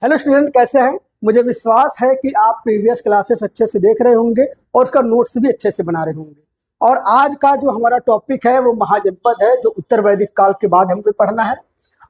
Hello student, कैसे हैं। मुझे विश्वास है कि आप प्रीवियस क्लासेस अच्छे से देख रहे होंगे और उसका नोट्स भी अच्छे से बना रहे होंगे। और आज का जो हमारा टॉपिक है वो महाजनपद है, जो उत्तर वैदिक काल के बाद हमको पढ़ना है।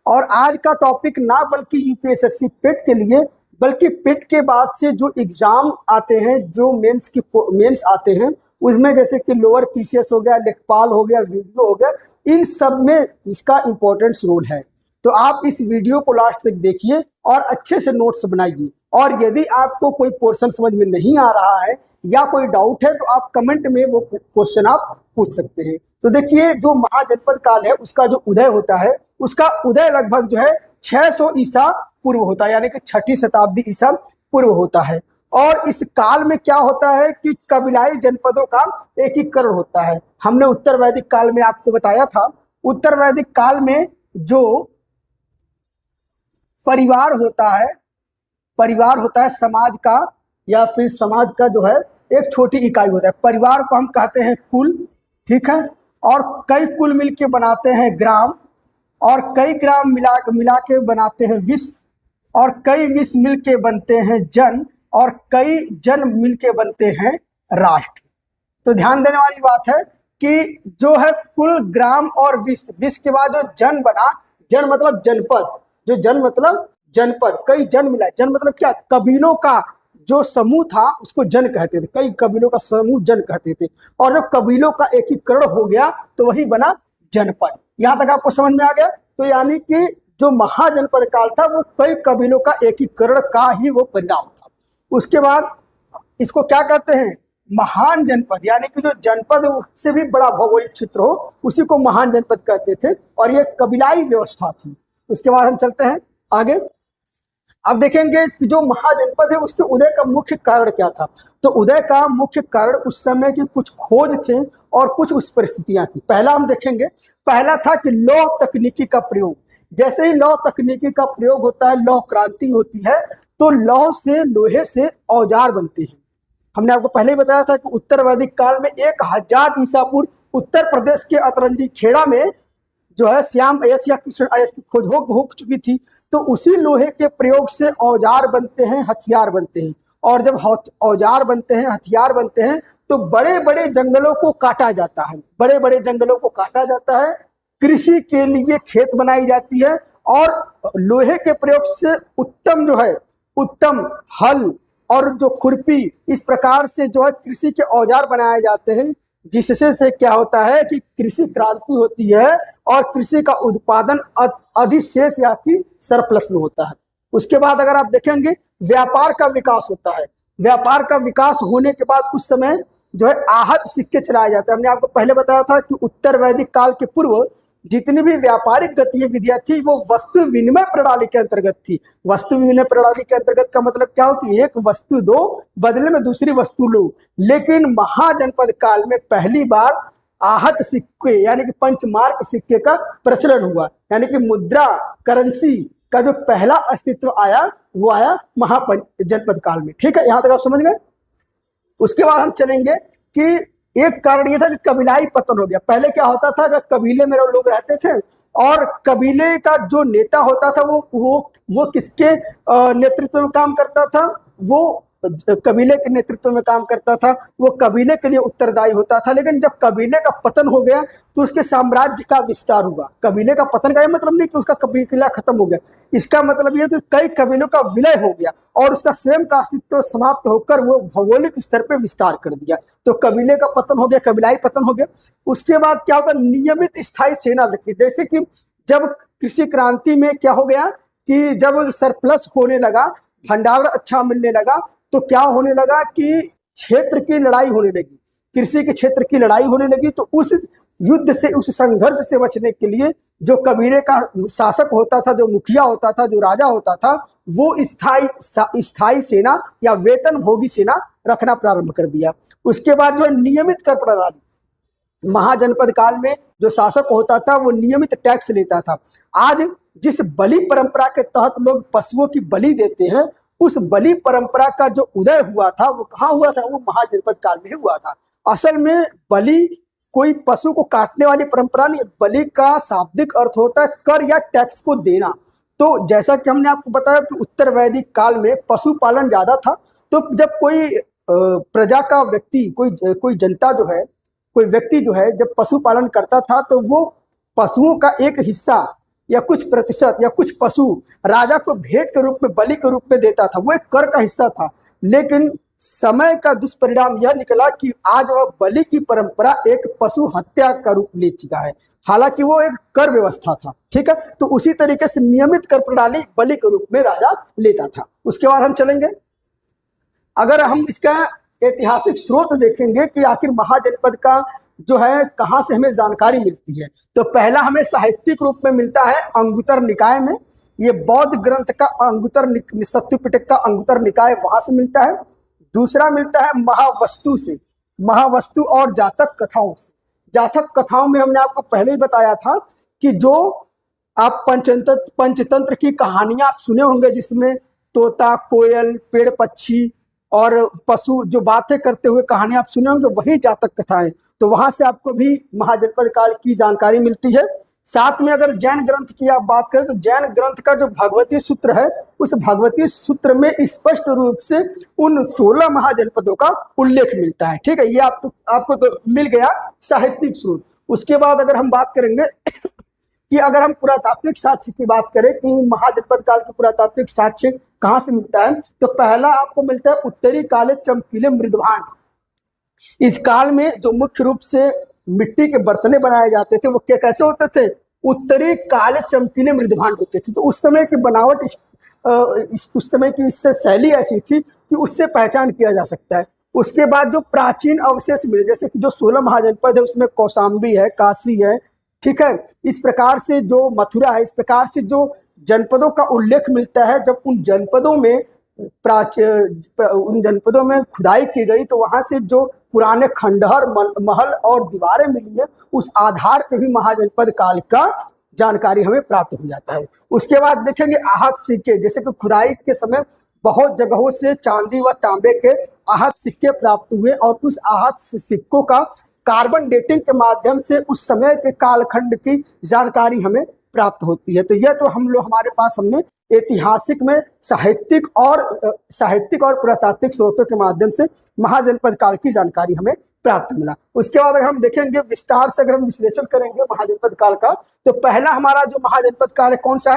और आज का टॉपिक ना बल्कि यूपीएसएससी पिट के लिए, बल्कि पिट के बाद से जो एग्जाम आते हैं, जो मेंस आते हैं, उसमें जैसे कि लोअर पीसीएस हो गया, लेखपाल हो गया, वीडियो हो गया, इन सब में इसका इम्पोर्टेंस रोल है। तो आप इस वीडियो को लास्ट तक देखिए और अच्छे से नोट्स बनाइए। और यदि आपको कोई पोर्शन समझ में नहीं आ रहा है या कोई डाउट है तो आप कमेंट में वो क्वेश्चन आप पूछ सकते हैं। तो देखिए, जो महाजनपद काल है उसका जो उदय होता है, उसका उदय लगभग जो है 600 ईसा पूर्व होता है, यानी कि 6ठी शताब्दी ईसा पूर्व होता है। और इस काल में क्या होता है कि कबीलाई जनपदों का एकीकरण होता है। हमने उत्तर वैदिक काल में आपको बताया था, उत्तर वैदिक काल में जो परिवार होता है समाज का, या फिर समाज का जो है एक छोटी इकाई होता है। परिवार को हम कहते हैं कुल, ठीक है। और कई कुल मिलके बनाते हैं ग्राम, और कई ग्राम मिला के बनाते हैं विश्व, और कई विश्व मिलके बनते हैं जन, और कई जन मिलके बनते हैं राष्ट्र। तो ध्यान देने वाली बात है कि जो है कुल, ग्राम और विश्व के बाद जो जन बना, जन मतलब जनपद, जो जन मतलब जनपद, कई जन मिला। जन मतलब क्या, कबीलों का जो समूह था उसको जन कहते थे, कई कबीलों का समूह जन कहते थे। और जब कबीलों का एकीकरण हो गया तो वही बना जनपद। यहाँ तक आपको समझ में आ गया। तो यानी कि जो महाजनपद काल था वो कई कबीलों का एकीकरण का ही वो परिणाम था। उसके बाद इसको क्या कहते हैं, महान जनपद, यानी कि जो जनपद से भी बड़ा भौगोलिक क्षेत्र हो उसी को महान जनपद कहते थे। और ये कबीलाई व्यवस्था थी। उसके बाद हम चलते हैं आगे। अब देखेंगे कि जो महाजनपद है उसके उदय का मुख्य कारण क्या था। तो उदय का मुख्य कारण उस समय की कुछ खोज थे और कुछ उस परिस्थितियां थी। पहला हम देखेंगे, पहला था कि लौह तकनीकी का प्रयोग। जैसे ही लौह तकनीकी का प्रयोग होता है, लौह क्रांति होती है, तो लौह से, लोहे से औजार बनते हैं। हमने आपको पहले ही बताया था कि उत्तर वैदिक काल में 1000 ईसा पूर्व उत्तर प्रदेश के अतरंजी खेड़ा में जो है श्याम अयस या कृष्ण अयस की खोज हो चुकी थी। तो उसी लोहे के प्रयोग से औजार बनते हैं, हथियार बनते हैं। और जब औजार बनते हैं, हथियार बनते हैं, तो बड़े बड़े जंगलों को काटा जाता है, बड़े बड़े जंगलों को काटा जाता है, कृषि के लिए खेत बनाई जाती है। और लोहे के प्रयोग से उत्तम जो है, उत्तम हल और जो खुरपी, इस प्रकार से जो है कृषि के औजार बनाए जाते हैं, जिससे से क्या होता है कि कृषि क्रांति होती है और कृषि का उत्पादन अधिशेष या कि सरप्लस में होता है। उसके बाद अगर आप देखेंगे, व्यापार का विकास होता है। व्यापार का विकास होने के बाद उस समय जो है आहत सिक्के चलाए जाते हैं। हमने आपको पहले बताया था कि उत्तर वैदिक काल के पूर्व जितनी भी व्यापारिक गतिविधियां थी वो वस्तु विनिमय प्रणाली के अंतर्गत थी। वस्तु विनिमय प्रणाली के अंतर्गत का मतलब क्या हो कि एक वस्तु दो, बदले में दूसरी वस्तु लो। लेकिन महाजनपद काल में पहली बार आहत सिक्के यानी कि पंचमार्क सिक्के का प्रचलन हुआ, यानी कि मुद्रा करेंसी का जो पहला अस्तित्व आया वो आया महाजनपद काल में। ठीक है, यहां तक आप समझ गए। उसके बाद हम चलेंगे कि एक कारण ये था कि कबीलाई पतन हो गया। पहले क्या होता था कि कबीले में लोग रहते थे और कबीले का जो नेता होता था वो किसके नेतृत्व में काम करता था, वो कबीले के नेतृत्व में काम करता था, वो कबीले के लिए उत्तरदायी होता था। लेकिन जब कबीले का पतन हो गया तो उसके साम्राज्य का विस्तार हुआ। कबीले का पतन का ये मतलब नहीं कि उसका कबीला खत्म हो गया, इसका मतलब ये कि कई कबीलों का विलय हो गया और उसका स्वयं का अस्तित्व समाप्त होकर वो भौगोलिक स्तर पर विस्तार कर दिया। तो कबीले का पतन हो गया, कबीलाई पतन हो गया। उसके बाद क्या होता, नियमित स्थायी सेना रखी। जैसे कि जब कृषि क्रांति में क्या हो गया कि जब सरप्लस होने लगा, भंडारण अच्छा मिलने लगा, तो क्या होने लगा कि क्षेत्र की लड़ाई होने लगी, कृषि के क्षेत्र की लड़ाई होने लगी। तो उस युद्ध से, उस संघर्ष से बचने के लिए जो कबीले का शासक होता था, जो मुखिया होता था, जो राजा होता था, वो स्थायी सेना या वेतन भोगी सेना रखना प्रारंभ कर दिया। उसके बाद जो है नियमित कर प्रणाली, महाजनपद काल में जो शासक होता था वो नियमित टैक्स लेता था। आज जिस बलि परंपरा के तहत लोग पशुओं की बलि देते हैं, उस बलि परंपरा का जो उदय हुआ था वो कहाँ हुआ था, वो महाजनपद काल में हुआ था। असल में बलि कोई पशु को काटने वाली परंपरा नहीं, बलि का शाब्दिक अर्थ होता है कर या टैक्स को देना। तो जैसा कि हमने आपको बताया कि उत्तर वैदिक काल में पशुपालन ज्यादा था। तो जब कोई प्रजा का व्यक्ति, कोई जनता जो है, कोई व्यक्ति जो है जब पशुपालन करता था तो वो पशुओं का एक हिस्सा या कुछ प्रतिशत या कुछ पशु राजा को भेंट के रूप में, बलि के रूप में देता था। वो एक कर का हिस्सा था। लेकिन समय का दुष्परिणाम यह निकला कि आज वह बलि की परंपरा एक पशु हत्या का रूप ले चुका है। हालांकि वो एक कर व्यवस्था था, ठीक है। तो उसी तरीके से नियमित कर प्रणाली बलि के रूप में राजा लेता था। उसके बाद हम चलेंगे, अगर हम इसका ऐतिहासिक स्रोत देखेंगे कि आखिर महाजनपद का जो है कहाँ से हमें जानकारी मिलती है, तो पहला हमें साहित्यिक रूप में मिलता है अंगुत्तर निकाय में। ये बौद्ध ग्रंथ का सत्य पिटक का अंगुत्तर निकाय वहां से मिलता है। दूसरा मिलता है महावस्तु से, महावस्तु और जातक कथाओं से। जातक कथाओं में हमने आपको पहले ही बताया था कि जो आप पंचतंत्र की कहानियां आप सुने होंगे, जिसमें तोता, कोयल, पेड़ पक्षी और पशु जो बातें करते हुए कहानी आप सुने होंगे, वही जातक कथाएं। तो वहां से आपको भी महाजनपद काल की जानकारी मिलती है। साथ में अगर जैन ग्रंथ की आप बात करें तो जैन ग्रंथ का जो भगवती सूत्र है, उस भगवती सूत्र में स्पष्ट रूप से उन 16 महाजनपदों का उल्लेख मिलता है, ठीक है। ये आपको तो मिल गया साहित्यिक स्रोत। उसके बाद अगर हम बात करेंगे कि अगर हम पुरातात्विक साक्ष्य की बात करें कि महाजनपद काल के पुरातात्विक साक्ष्य कहाँ से मिलता है, तो पहला आपको मिलता है उत्तरी काले चमकीले मृदभांड। इस काल में जो मुख्य रूप से मिट्टी के बर्तने बनाए जाते थे वो क्या कैसे होते थे, उत्तरी काले चमकीले मृदभांड होते थे। तो उस समय की बनावट उस समय की इससे शैली ऐसी थी कि उससे पहचान किया जा सकता है। उसके बाद जो प्राचीन अवशेष मिले, जैसे कि जो 16 महाजनपद है उसमें कौशाम्बी है, काशी है, ठीक है। इस प्रकार से जो मथुरा है, इस प्रकार से जो जनपदों का उल्लेख मिलता है, जब उन जनपदों में खुदाई की गई तो वहां से जो पुराने खंडहर, महल और दीवारें मिली है, उस आधार पर भी महाजनपद काल का जानकारी हमें प्राप्त हो जाता है। उसके बाद देखेंगे आहत सिक्के, जैसे कि खुदाई के समय बहुत जगहों से चांदी व तांबे के आहत सिक्के प्राप्त हुए और उस आहत सिक्कों का कार्बन डेटिंग के माध्यम से उस समय के कालखंड की जानकारी हमें प्राप्त होती है। तो यह तो हमारे पास हमने ऐतिहासिक में साहित्यिक और पुरातात्विक स्रोतों के माध्यम से महाजनपद काल की जानकारी हमें प्राप्त मिला। उसके बाद अगर हम देखेंगे विस्तार से, अगर हम विश्लेषण करेंगे महाजनपद काल का, तो पहला हमारा जो महाजनपद काल है कौन सा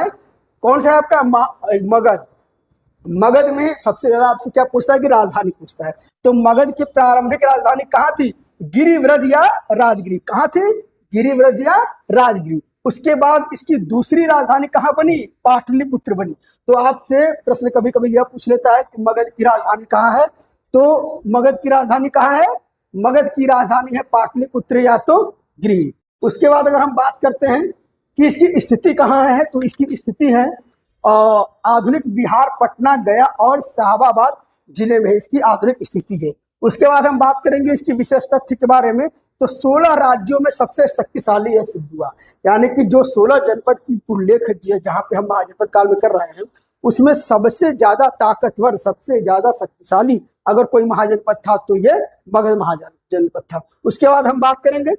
है आपका, मगध। मगध में सबसे ज्यादा आपसे क्या पूछता है कि राजधानी पूछता है। तो मगध की प्रारंभिक राजधानी कहाँ थी, गिरिव्रज या राजगिरी। कहाँ थी, गिरिव्रज या राजगिरी। उसके बाद इसकी दूसरी राजधानी कहाँ बनी, पाटलिपुत्र बनी। तो आपसे प्रश्न कभी कभी यह पूछ लेता है कि मगध की राजधानी कहाँ है, तो मगध की राजधानी कहाँ है, मगध की राजधानी है पाटलिपुत्र या तो गिरि। उसके बाद अगर हम बात करते हैं कि इसकी स्थिति कहाँ है, तो इसकी स्थिति है आधुनिक बिहार, पटना, गया और शाहबाद जिले में इसकी आधुनिक स्थिति है। उसके बाद हम बात करेंगे इसकी विशेष तथ्य के बारे में, तो 16 राज्यों में सबसे शक्तिशाली है सिद्ध हुआ। यानी कि जो 16 जनपद की उल्लेख जहाँ पे हम महाजनपद काल में कर रहे हैं, उसमें सबसे ज्यादा ताकतवर, सबसे ज्यादा शक्तिशाली अगर कोई महाजनपद था तो ये मगध महाजनपद था। उसके बाद हम बात करेंगे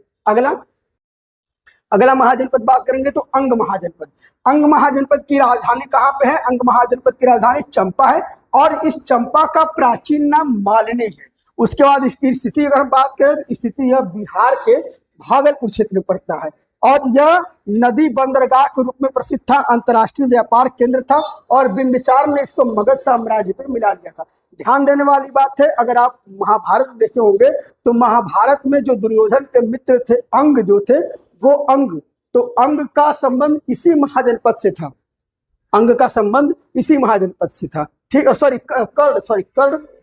अगला महाजनपद बात करेंगे तो अंग महाजनपद। अंग महाजनपद की राजधानी कहाँ पे है, अंग महाजनपद की राजधानी चंपा है और इस चंपा का प्राचीन नाम मालिनी है। उसके बाद इसकी स्थिति अगर हम बात करें तो स्थिति यह बिहार के भागलपुर क्षेत्र में पड़ता है और यह नदी बंदरगाह के रूप में प्रसिद्ध था, अंतर्राष्ट्रीय व्यापार केंद्र था और बिंबिसार ने इसको मगध साम्राज्य पर मिला दिया था। ध्यान देने वाली बात है, अगर आप महाभारत देखे होंगे तो महाभारत में जो दुर्योधन के मित्र थे अंग जो थे वो अंग, तो अंग का संबंध इसी महाजनपद से था, अंग का संबंध इसी महाजनपद से था, ठीक है।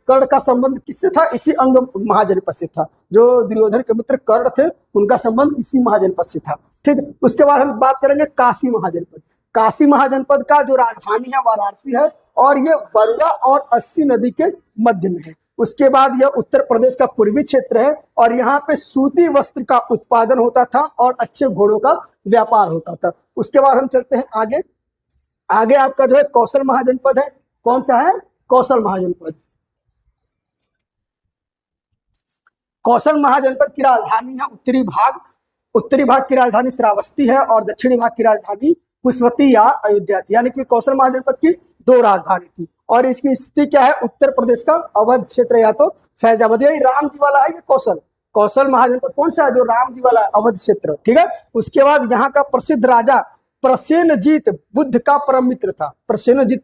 कर्ण का संबंध किससे था, इसी अंग महाजनपद से था। जो दुर्योधन के मित्र कर्ण थे उनका संबंध इसी महाजनपद से था, ठीक है। उसके बाद हम बात करेंगे काशी महाजनपद। काशी महाजनपद का जो राजधानी है वाराणसी है और ये बरुआ और अस्सी नदी के मध्य में है। उसके बाद यह उत्तर प्रदेश का पूर्वी क्षेत्र है और यहाँ पे सूती वस्त्र का उत्पादन होता था और अच्छे घोड़ों का व्यापार होता था। उसके बाद हम चलते हैं आगे आपका जो है कौशल महाजनपद है। कौन सा है, कौशल महाजनपद। कौशल महाजनपद की राजधानी है उत्तरी भाग की राजधानी श्रावस्ती है और दक्षिणी भाग की राजधानी कुशवती या अयोध्या थी। यानी कि कौशल महाजनपद की 2 राजधानी थी। और इसकी स्थिति क्या है, उत्तर प्रदेश का अवध क्षेत्र या तो फैजाबाद, यही राम जी वाला है ये कौशल महाजनपद कौन सा है, जो राम जी वाला अवध क्षेत्र, ठीक है। उसके बाद यहाँ का प्रसिद्ध राजा प्रसेनजीत बुद्ध का परम मित्र था, प्रसेनजीत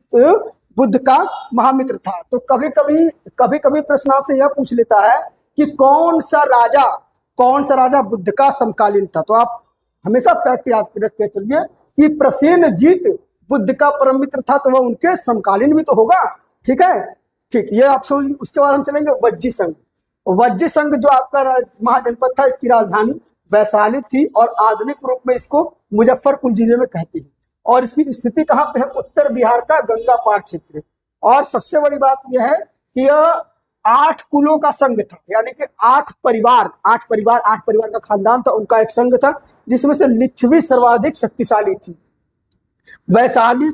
बुद्ध का महामित्र था। तो कभी कभी प्रश्न आपसे यह पूछ लेता है कि कौन सा राजा बुद्ध का समकालीन था। तो आप हमेशा फैक्ट याद रख के चलिए कि प्रसेनजीत बुद्ध का परम मित्र था, तो वह उनके समकालीन भी तो होगा, ठीक है। ठीक, ये आप समझ। उसके बाद हम चलेंगे वज्जी संघ। वज्जी संघ जो आपका महाजनपद था, इसकी राजधानी वैशाली थी और आधुनिक रूप में इसको मुजफ्फरपुर जिले में कहते हैं। और इसकी स्थिति कहाँ पे है, उत्तर बिहार का गंगा पार क्षेत्र। और सबसे बड़ी बात यह है कि यह 8 कुलों का संघ था, यानी कि 8 परिवार का खानदान था, उनका एक संघ था, जिसमें से लिच्छवी सर्वाधिक शक्तिशाली थी। वैशाली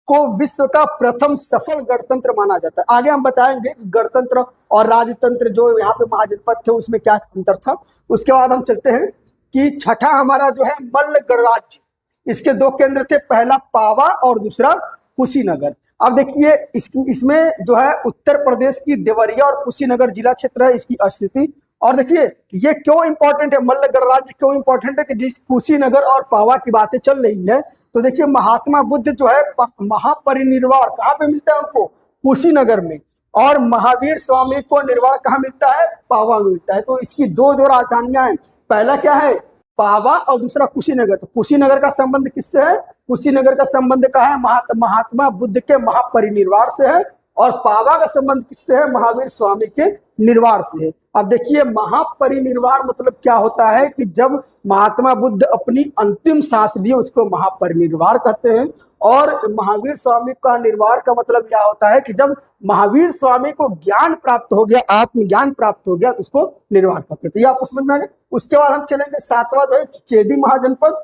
को विश्व का प्रथम सफल गणतंत्र माना जाता है। आगे हम बताएंगे कि गणतंत्र और राजतंत्र जो यहाँ पे महाजनपद थे उसमें क्या अंतर था। उसके बाद हम चलते हैं कि छठा हमारा जो है मल्ल गणराज्य। इसके 2 केंद्र थे, पहला पावा और दूसरा कुशीनगर। अब देखिए इसमें जो है उत्तर प्रदेश की देवरिया और कुशीनगर जिला क्षेत्र है इसकी स्थिति। और देखिए ये क्यों इंपॉर्टेंट है, मल्ल गणराज्य क्यों इंपॉर्टेंट है कि जिस कुशीनगर और पावा की बातें चल रही है, तो देखिए महात्मा बुद्ध जो है महापरिनिर्वाण कहाँ पे मिलता है उनको, कुशीनगर में। और महावीर स्वामी को निर्वाण कहाँ मिलता है, पावा में मिलता है। तो इसकी 2 जो राजधानियां हैं, पहला क्या है पावा और दूसरा कुशीनगर। तो कुशीनगर का संबंध किससे है, कुशीनगर का संबंध का है महात्मा बुद्ध के महापरिनिर्वाण से है। और पावा का संबंध किससे है, महावीर स्वामी के निर्वाण से है। अब देखिए महापरिनिर्वाण मतलब क्या होता है कि जब महात्मा बुद्ध अपनी अंतिम सांस लिए उसको महापरिनिर्वाण कहते हैं। और महावीर स्वामी का निर्वाण का मतलब क्या होता है कि जब महावीर स्वामी को ज्ञान प्राप्त हो गया, आत्मज्ञान प्राप्त हो गया, तो उसको निर्वाण कहते हैं। तो ये आप समझ में आए। उसके बाद हम चलेंगे 7वां जो है चेदी महाजनपद।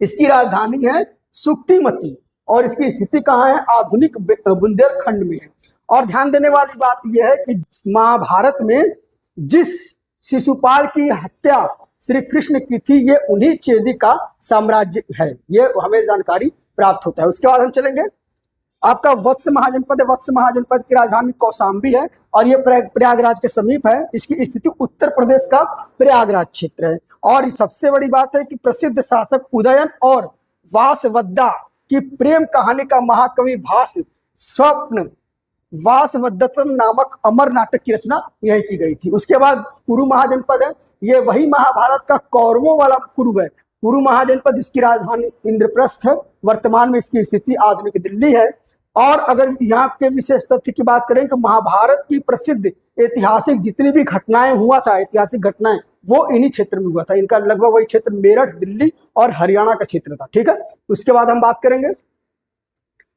इसकी राजधानी है सुक्तिमती और इसकी स्थिति कहाँ है, आधुनिक बुंदेलखंड में है। और ध्यान देने वाली बात यह है कि महाभारत में जिस शिशुपाल की हत्या श्री कृष्ण की थी, ये उन्हीं चेदी का साम्राज्य है, ये हमें जानकारी प्राप्त होता है। उसके बाद हम चलेंगे आपका वत्स महाजनपद है। वत्स महाजनपद की राजधानी कौशाम्बी है और ये प्रयागराज के समीप है। इसकी स्थिति उत्तर प्रदेश का प्रयागराज क्षेत्र है। और सबसे बड़ी बात है कि प्रसिद्ध शासक उदयन और वासवदा की प्रेम कहानी का महाकवि भास स्वप्न वासवदत्तम नामक अमर नाटक की रचना यही की गई थी। उसके बाद कुरु महाजनपद है, ये वही महाभारत का कौरवों वाला कुरु है। कुरु महाजनपद जिसकी राजधानी इंद्रप्रस्थ है, वर्तमान में इसकी स्थिति आधुनिक दिल्ली है। और अगर यहाँ के विशेष तथ्य की बात करें तो महाभारत की प्रसिद्ध ऐतिहासिक जितनी भी घटनाएं हुआ था, ऐतिहासिक घटनाएं, वो इन्हीं क्षेत्र में हुआ था। इनका लगभग वही क्षेत्र मेरठ, दिल्ली और हरियाणा का क्षेत्र था, ठीक है। उसके बाद हम बात करेंगे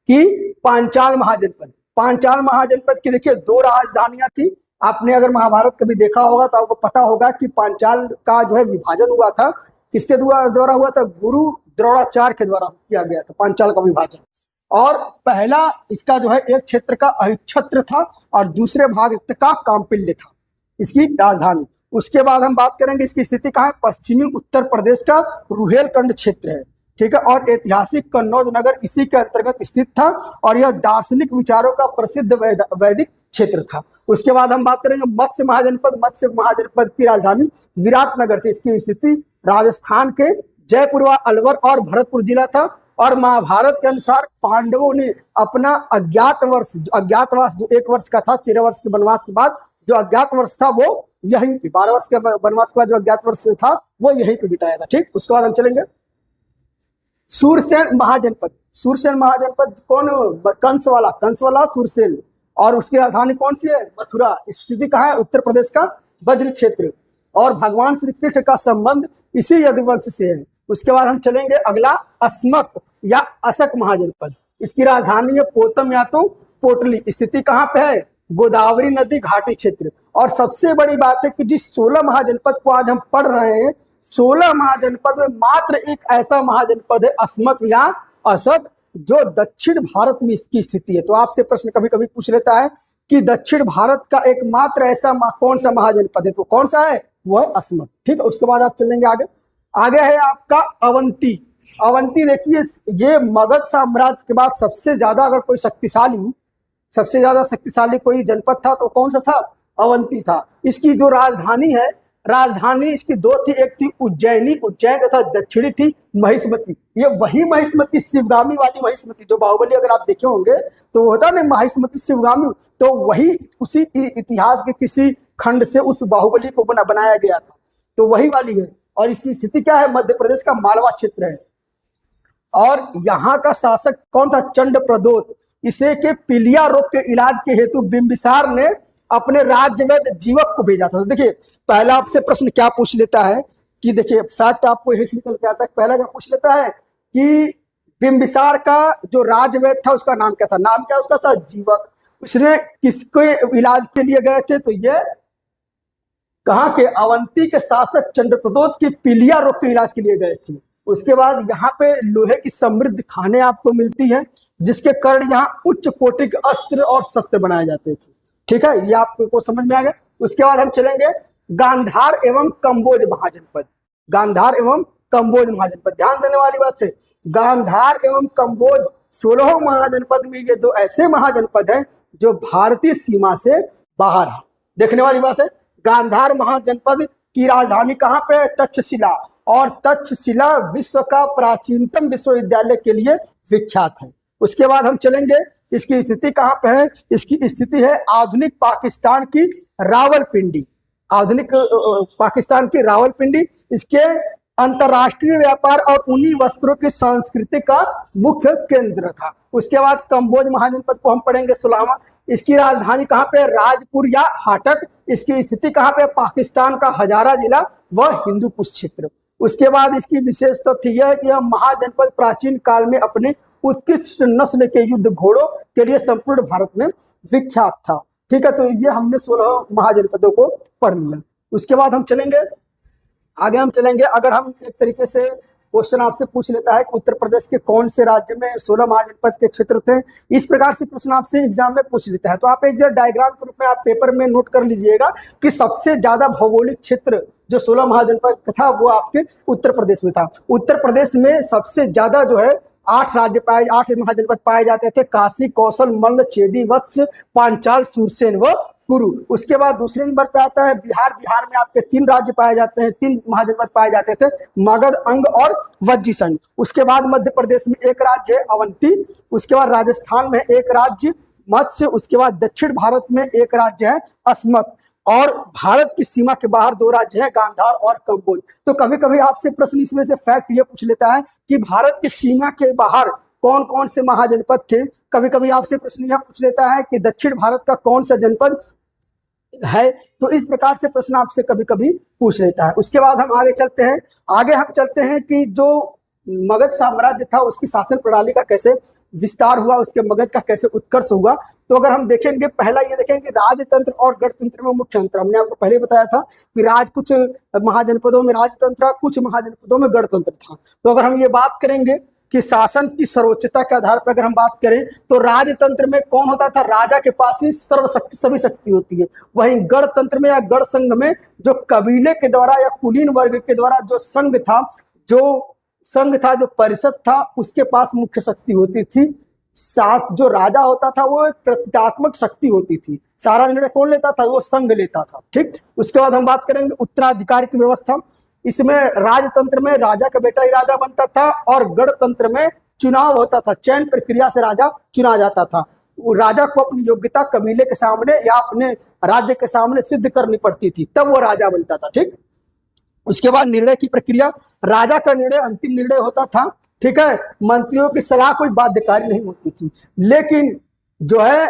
कि पांचाल महाजनपद। पांचाल महाजनपद की देखिए 2 राजधानियां थी। आपने अगर महाभारत कभी देखा होगा तो आपको पता होगा कि पांचाल का जो है विभाजन हुआ था, किसके द्वारा हुआ था, गुरु द्रोणाचार्य के द्वारा किया गया था पांचाल का विभाजन। और पहला इसका जो है एक क्षेत्र का अहिच्छत्र था और दूसरे भाग का काम्पिल्य था इसकी राजधानी। उसके बाद हम बात करेंगे इसकी स्थिति कहाँ है, पश्चिमी उत्तर प्रदेश का रुहेलखंड क्षेत्र है, ठीक है। और ऐतिहासिक कन्नौज नगर इसी के अंतर्गत स्थित था और यह दार्शनिक विचारों का प्रसिद्ध वैदिक क्षेत्र था। उसके बाद हम बात करेंगे मत्स्य महाजनपद। मत्स्य महाजनपद की राजधानी विराटनगर थी। इसकी स्थिति राजस्थान के जयपुर व अलवर और भरतपुर जिला था। और महाभारत के अनुसार पांडवों ने अपना अज्ञातवास जो 1 वर्ष का था, 13 वर्ष के वनवास के बाद जो अज्ञातवास था वो यहीं पे, 12 वर्ष के वनवास के बाद जो अज्ञातवास था वो यहीं पे बिताया था, ठीक। उसके बाद हम चलेंगे सूरसेन महाजनपद। सूरसेन महाजनपद कौन, कंस वाला सूरसेन। और उसकी राजधानी कौन सी है, मथुरा। स्थिति कहाँ है, उत्तर प्रदेश का ब्रज क्षेत्र। और भगवान श्री कृष्ण का संबंध इसी यदुवंश से है। उसके बाद हम चलेंगे अगला अस्मक या अशक महाजनपद। इसकी राजधानी है पोतम या तो पोटली। स्थिति कहाँ पे है, गोदावरी नदी घाटी क्षेत्र। और सबसे बड़ी बात है कि जिस 16 महाजनपद को आज हम पढ़ रहे हैं, 16 महाजनपद में मात्र एक ऐसा महाजनपद है अस्मक या अशक जो दक्षिण भारत में इसकी स्थिति है। तो आपसे प्रश्न कभी कभी पूछ लेता है कि दक्षिण भारत का एकमात्र ऐसा कौन सा महाजनपद है, तो कौन सा है, वो है अस्मक, ठीक है। उसके बाद आप चलेंगे आगे है आपका अवंती। अवंती देखिए, ये मगध साम्राज्य के बाद सबसे ज्यादा अगर कोई सबसे ज्यादा शक्तिशाली कोई जनपद था तो कौन सा था? अवंती था। इसकी जो राजधानी है, राजधानी इसकी दो थी, एक थी उज्जैन तथा दक्षिणी थी महिष्मती। ये वही महिष्मती, शिवगामी वाली महिष्मती, जो बाहुबली अगर आप देखे होंगे तो वो होता ना महिष्मती शिवगामी, तो वही उसी इतिहास के किसी खंड से उस बाहुबली को बनाया गया था, तो वही वाली है। और इसकी स्थिति क्या है? मध्य प्रदेश का मालवा क्षेत्र है। और यहाँ का शासक कौन था? चंड प्रदोत। इसे के पीलिया रोग के इलाज के हेतु बिंबिसार ने अपने राज्यवैद्य जीवक को भेजा था। तो देखिए पहला आपसे प्रश्न क्या पूछ लेता है कि देखिए फैक्ट आपको यही निकल के आता है। पहला क्या पूछ लेता है कि बिंबिसार का जो राजवैद्य था उसका नाम क्या था? नाम क्या उसका था? जीवक। उसने किसके इलाज के लिए गए थे? तो ये कहाँ के? अवंती के शासक चंद्रप्रदोत की पीलिया रोग के इलाज के लिए गए थे। उसके बाद यहाँ पे लोहे की समृद्ध खानें आपको मिलती हैं, जिसके कारण यहाँ उच्च कोटि के अस्त्र और शस्त्र बनाए जाते थे। ठीक है, ये आपको समझ में आ गया। उसके बाद हम चलेंगे गांधार एवं कंबोज महाजनपद। गांधार एवं कंबोज महाजनपद, ध्यान देने वाली बात है, गांधार एवं कंबोज 16 महाजनपद में ये दो ऐसे महाजनपद हैं जो भारतीय सीमा से बाहर है। देखने वाली बात है, गांधार महाजनपद की राजधानी कहाँ पे है? तक्षशिला। और तक्षशिला विश्व का प्राचीनतम विश्वविद्यालय के लिए विख्यात है। उसके बाद हम चलेंगे, इसकी स्थिति कहाँ पे है? इसकी स्थिति है आधुनिक पाकिस्तान की रावलपिंडी। आधुनिक पाकिस्तान की रावलपिंडी इसके अंतरराष्ट्रीय व्यापार और ऊनी वस्त्रों की संस्कृति का मुख्य केंद्र था। उसके बाद कंबोज महाजनपद को हम पढ़ेंगे 16वां। इसकी राजधानी कहाँ पे? राजपुर या हाटक। इसकी स्थिति कहाँ पे? पाकिस्तान का हजारा जिला व हिंदूकुश क्षेत्र। उसके बाद इसकी विशेष तथ्य यह है कि यह महाजनपद प्राचीन काल में अपने उत्कृष्ट नस्ल के युद्ध घोड़ों के लिए संपूर्ण भारत में विख्यात था। ठीक है, तो ये हमने 16 महाजनपदों को पढ़ लिया। उसके बाद हम चलेंगे आगे, हम चलेंगे अगर हम एक तरीके से क्वेश्चन आपसे पूछ लेता है कि उत्तर प्रदेश के कौन से राज्य में 16 महाजनपद के क्षेत्र थे, इस प्रकार से प्रश्न आपसे एग्जाम में पूछ लेता है, तो आप एक डायग्राम के रूप में आप पेपर में नोट कर लीजिएगा कि सबसे ज्यादा भौगोलिक क्षेत्र जो 16 महाजनपद का था वो आपके उत्तर प्रदेश में था। उत्तर प्रदेश में सबसे ज्यादा जो है 8 महाजनपद पाए जाते थे, काशी, कौशल, मल्ल, चेदी, वत्स, पांचाल, सूरसेन व कुरु। उसके बाद दूसरे नंबर पे आता है बिहार। बिहार में आपके 3 राज्य पाए जाते हैं, 3 महाजनपद पाए जाते थे, मगध, अंग और वज्जी संघ। उसके बाद मध्य प्रदेश में एक राज्य है अवंती। उसके बाद राजस्थान में एक राज्य मत्स्य। उसके बाद दक्षिण भारत में एक राज्य है अस्मक। और भारत की सीमा के बाहर 2 राज्य हैं, गांधार और कंबोज। तो कभी कभी आपसे प्रश्न इसमें से फैक्ट ये पूछ लेता है कि भारत की सीमा के बाहर कौन कौन से महाजनपद थे। कभी कभी आपसे प्रश्न यह पूछ लेता है कि दक्षिण भारत का कौन सा जनपद है। तो इस प्रकार से प्रश्न आपसे कभी कभी पूछ लेता है। उसके बाद हम आगे चलते हैं कि जो मगध साम्राज्य था उसकी शासन प्रणाली का कैसे विस्तार हुआ, उसके मगध का कैसे उत्कर्ष हुआ। तो अगर हम देखेंगे, पहला ये देखेंगे राजतंत्र और गणतंत्र में मुख्य अंतर। हमने आपको पहले बताया था कि कुछ महाजनपदों में राजतंत्र, कुछ महाजनपदों में गणतंत्र था। तो अगर हम ये बात करेंगे कि शासन की सर्वोच्चता के आधार पर अगर हम बात करें तो राजतंत्र में कौन होता था? राजा के पास ही सर्वशक्ति सभी शक्ति होती है। वहीं गणतंत्र में या गण संघ में जो कबीले के द्वारा या कुलीन वर्ग के द्वारा जो संघ था, जो परिषद था, उसके पास मुख्य शक्ति होती थी। जो राजा होता था वो एक प्रतीकात्मक शक्ति होती थी। सारा निर्णय कौन लेता था? वो संघ लेता था। ठीक, उसके बाद हम बात करेंगे उत्तराधिकारी की व्यवस्था। इसमें राजतंत्र में राजा का बेटा ही राजा बनता था और गणतंत्र में चुनाव होता था, चयन प्रक्रिया से राजा चुना जाता था। राजा को अपनी योग्यता कबीले के सामने या अपने राज्य के सामने सिद्ध करनी पड़ती थी, तब वो राजा बनता था। ठीक, उसके बाद निर्णय की प्रक्रिया, राजा का निर्णय अंतिम निर्णय होता था। ठीक है, मंत्रियों की सलाह कोई बाध्यकारी नहीं होती थी। लेकिन जो है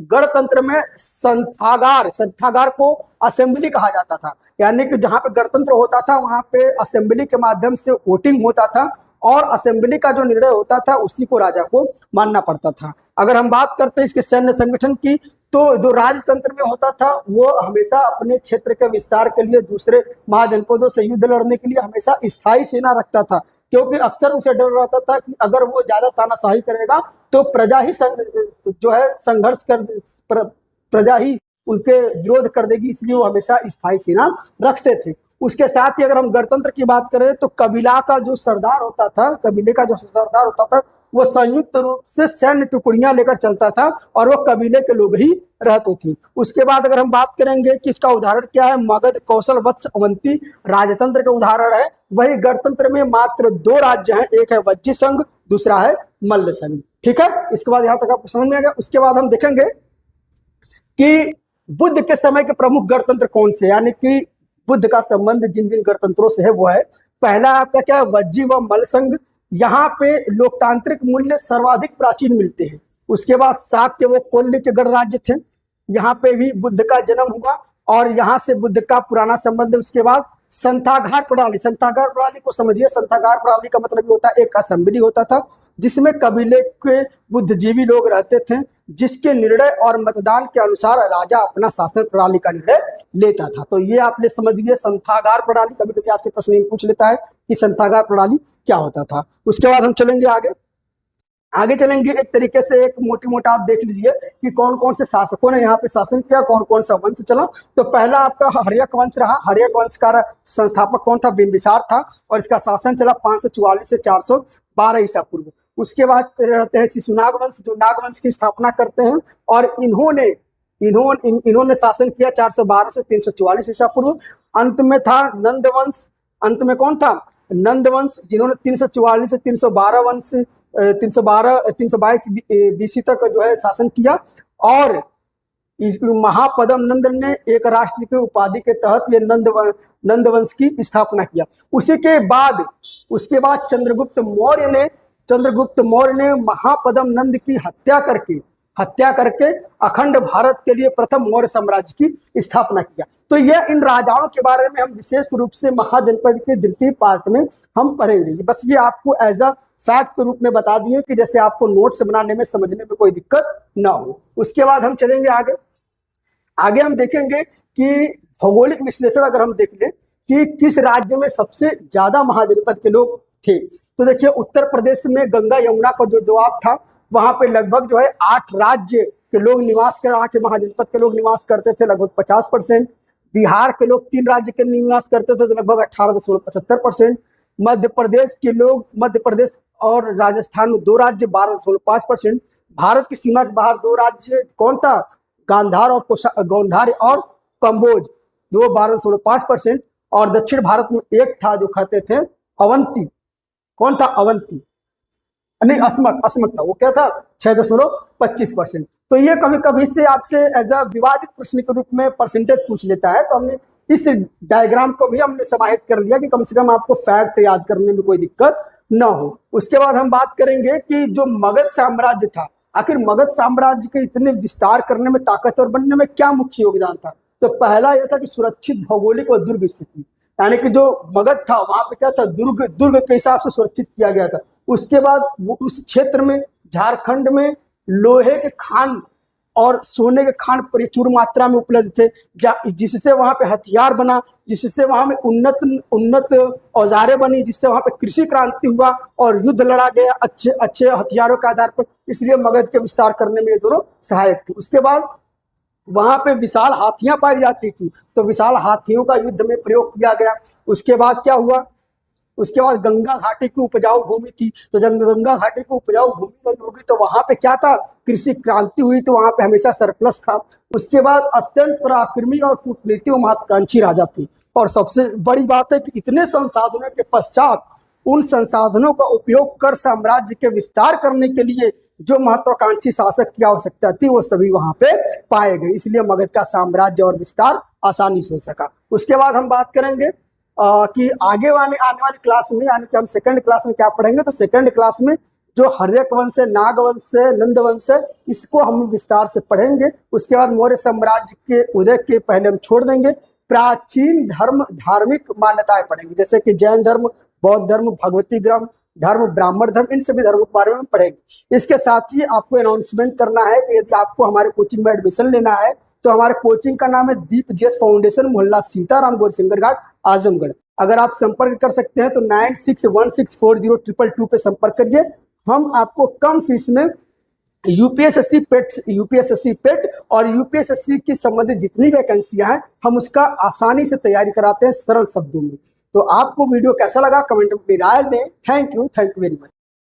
गणतंत्र में संथागार को असेंबली कहा जाता था, यानी कि जहां पे गणतंत्र होता था वहां पे असेंबली के माध्यम से वोटिंग होता था और असेंबली का जो निर्णय होता था उसी को राजा को मानना पड़ता था। अगर हम बात करते हैं इसके सैन्य संगठन की, तो जो राजतंत्र में होता था वो हमेशा अपने क्षेत्र के विस्तार के लिए दूसरे महाजनपदों से युद्ध लड़ने के लिए हमेशा स्थायी सेना रखता था, क्योंकि अक्सर उसे डर रहता था कि अगर वो ज्यादा तानाशाही करेगा तो प्रजा ही जो है संघर्ष कर प्रजा ही उनके विरोध कर देगी, इसलिए वो हमेशा स्थायी सेना रखते थे। उसके साथ ही अगर हम गणतंत्र की बात करें तो कबीला का जो सरदार होता था, कबीले का जो सरदार होता था, वो संयुक्त रूप से सैन्य टुकड़ियां लेकर चलता था और वो कबीले के लोग ही रहते थे। उसके बाद अगर हम बात करेंगे कि इसका उदाहरण क्या है, मगध, कौशल, वत्स, अवंती राजतंत्र का उदाहरण है। वही गणतंत्र में मात्र 2 राज्य हैं, एक है वज्जी संघ, दूसरा है मल्ल संघ। ठीक है, इसके बाद यहां तक आपको समझ में आ गया। उसके बाद हम देखेंगे कि बुद्ध के समय के प्रमुख गणतंत्र कौन से, यानी कि बुद्ध का संबंध जिन जिन गणतंत्रों से है वो है, पहला आपका क्या है, वज्जी व मल्ल संघ। यहाँ पे लोकतांत्रिक मूल्य सर्वाधिक प्राचीन मिलते हैं। उसके बाद शाक्य व कोल्य के गणराज्य थे, यहाँ पे भी बुद्ध का जन्म हुआ और यहाँ से बुद्ध का पुराना संबंध है। उसके बाद संथागार प्रणाली, संथागार प्रणाली को समझिए। संथागार प्रणाली का मतलब होता है एक असेंबली होता था जिसमें कबीले के बुद्धिजीवी लोग रहते थे, जिसके निर्णय और मतदान के अनुसार राजा अपना शासन प्रणाली का निर्णय लेता था। तो ये आप समझिए संथागार प्रणाली। कभी कभी आपसे प्रश्न पूछ लेता है कि संथागार प्रणाली क्या होता था। उसके बाद हम चलेंगे आगे चलेंगे। एक तरीके से एक मोटी मोटा आप देख लीजिए कि कौन कौन से शासकों ने यहाँ पे शासन किया, कौन कौन सा वंश चला। तो पहला आपका हर्यक वंश रहा। हर्यक वंश का संस्थापक कौन था, बिंबिसार था, और इसका शासन चला 544 से 412 ईसा पूर्व। उसके बाद रहते हैं शिशुनाग वंश, जो नाग वंश की स्थापना करते हैं, और इन्होंने शासन किया 412 से 344 ईसा पूर्व। अंत में था नंद वंश। अंत में कौन था, नंद वंश, जिन्होंने 344 से 322 बीसी तक जो है शासन किया। और महापदम नंद ने एक राष्ट्र की उपाधि के तहत ये नंद वंश की स्थापना किया। उसके बाद चंद्रगुप्त मौर्य ने महापदम नंद की हत्या करके अखंड भारत के लिए प्रथम मौर्य साम्राज्य की स्थापना किया। तो यह इन राजाओं के बारे में हम विशेष रूप से महाजनपद के द्वितीय पार्ट में हम पढ़ेंगे। बस ये आपको एज अ फैक्ट के रूप में बता दिए कि जैसे आपको नोट्स बनाने में, समझने में कोई दिक्कत ना हो। उसके बाद हम चलेंगे आगे हम देखेंगे कि भौगोलिक विश्लेषण अगर हम देख लें कि किस राज्य में सबसे ज्यादा महाजनपद के लोग थे, तो देखिए उत्तर प्रदेश में गंगा यमुना का जो दोआब था, वहां पे लगभग जो है 8 राज्य के लोग निवास कर 8 महाजनपद के लोग निवास करते थे, लगभग 50%। बिहार के लोग 3 राज्य के निवास करते थे, तो लगभग 18.75%। मध्य प्रदेश और राजस्थान में 2 राज्य 12.5%। भारत की सीमा के बाहर 2 राज्य कौन था, गांधार और कंबोज, 12.5%। और दक्षिण भारत में एक था जो कहते थे अवंती। कौन था, अवंती नहीं, अस्मक था, वो क्या था, 6.25%। तो ये कभी कभी से आपसे एज अ विवादित प्रश्न के रूप में परसेंटेज पूछ लेता है, तो हमने इस डायग्राम को भी हमने समाहित कर लिया कि कम से कम आपको फैक्ट याद करने में कोई दिक्कत ना हो। उसके बाद हम बात करेंगे कि जो मगध साम्राज्य था, आखिर मगध साम्राज्य के इतने विस्तार करने में, ताकतवर बनने में क्या मुख्य योगदान था। तो पहला यह था कि सुरक्षित भौगोलिक और दुर्ग स्थिति, यानी कि जो मगध था वहां पे क्या था, दुर्ग के हिसाब से सुरक्षित किया गया था। उसके बाद उस क्षेत्र में, झारखंड में लोहे के खान और सोने के खान प्रचुर मात्रा में उपलब्ध थे, जिससे वहां पे हथियार बना, जिससे वहां में उन्नत औजारें बनी, जिससे वहां पे कृषि क्रांति हुआ और युद्ध लड़ा गया अच्छे हथियारों के आधार पर। इसलिए मगध के विस्तार करने में ये दोनों सहायक थे। उसके बाद वहां पे विशाल हाथियां पाई जाती थी, तो विशाल हाथियों का युद्ध में प्रयोग किया गया। उसके बाद क्या हुआ, उसके बाद गंगा घाटी की उपजाऊ भूमि थी, तो जब गंगा घाटी की उपजाऊ भूमि बनी होगी तो वहां पे क्या था, कृषि क्रांति हुई, तो वहां पे हमेशा सरप्लस था। उसके बाद अत्यंत पराक्रमी और कूटनीति व महत्वाकांक्षी राजा थे। और सबसे बड़ी बात है कि इतने संसाधनों के पश्चात उन संसाधनों का उपयोग कर साम्राज्य के विस्तार करने के लिए जो महत्वाकांक्षी शासक की आवश्यकता थी वो सभी वहां पे पाए गए, इसलिए मगध का साम्राज्य और विस्तार आसानी से हो सका। उसके बाद हम बात करेंगे कि आने वाली क्लास में, यानी कि हम सेकंड क्लास में क्या पढ़ेंगे, तो सेकंड क्लास में जो हर्यक वंश है, नाग वंश है, नंद वंश है, इसको हम विस्तार से पढ़ेंगे। उसके बाद मौर्य साम्राज्य के उदय के पहले हम छोड़ देंगे, प्राचीन धार्मिक मान्यताएं पढ़ेंगे, जैसे कि जैन धर्म, बौद्ध धर्म, भगवती धर्म, ब्राह्मण धर्म, इन सभी धर्मों के बारे में पढ़ेंगे। इसके साथ ही आपको अनाउंसमेंट करना है कि यदि आपको हमारे कोचिंग में एडमिशन लेना है तो हमारे कोचिंग का नाम है दीप जेस फाउंडेशन, मोहल्ला सीताराम, गौरीशंकर घाट, आजमगढ़। अगर आप संपर्क कर सकते हैं तो 9616402222 पे संपर्क करिए। हम आपको कम फीस में यूपीएसएससी पेट और यूपीएसएससी की संबंधित जितनी वैकेंसियां हैं हम उसका आसानी से तैयारी कराते हैं सरल शब्दों में। तो आपको वीडियो कैसा लगा कमेंट में अपनी राय दें। Thank you very much.